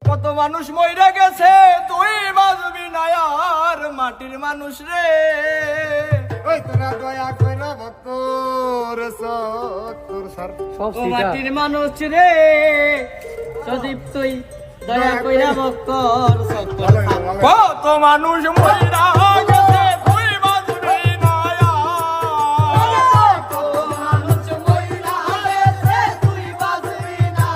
কত মানুষ মইরা গেছে তুই বাজবি না আর মাটির মানুষ রে। ওই তোরা দয়া কইরা ভক্তর সত্তর সার ও মাটির মানুষ রে সদীপ তুই দয়া কইরা ভক্তর সত্তর কত মানুষ মইরা গেছে তুই বাজবি না আর। কত মানুষ মইরা গেছে তুই বাজবি না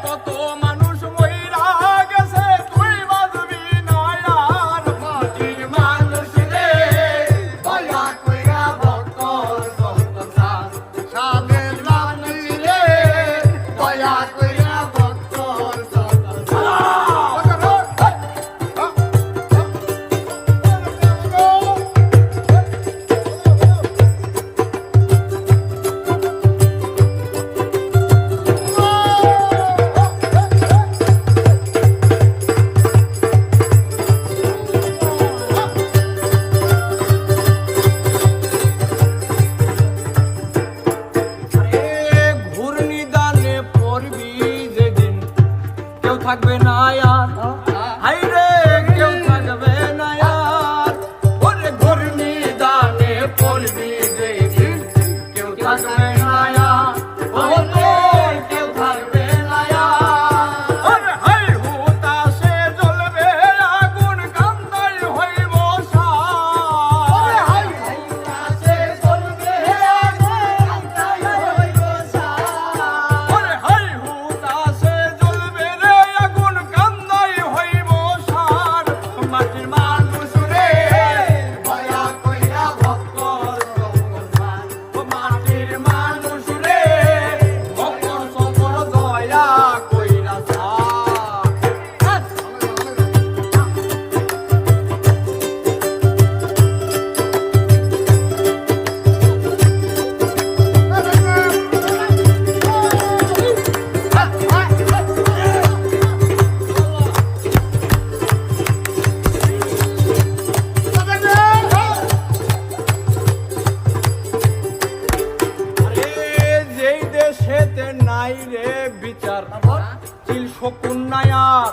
কত মানুষ মইরা গেছে তুই বাজবি না আর মাটির মানুষ রে। দয়া কইরা ভক্তর সত্তর সাদের রানী রে দয়া কইরা ভক্তর সত্তর ঘূর্ণিদানে পড়বি যেদিন কেউ থাকবে না আর। হাই রে কেউ থাকবে না আর। ওরে ঘূর্ণিদানে পড়বি যেদিন কেউ থাকবে না আর। ও তোর কেউ থাকবে না আর। ওরে হাই হুতাশে জ্বলবে আগুন কান্দাই হইব সার। হাই হাইতাছে চলবে আগুন কান্দাই হইব সার ওরে হাই হুতাশে জ্বলবে রে আগুন কান্দাই হইব সার। মাটির মানুষ রে দয়া কইরা ভক্তর সত্তর ও মাটির মানুষ রে ভক্তর সফর দয়া কইরা সার। আরে যেই দেশেতে নাই রে বিচার চিল শকুন নায়ার।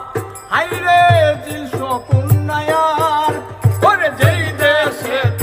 হাই রে চিল শকুন নায়ার। ওরে যেই দেশেতে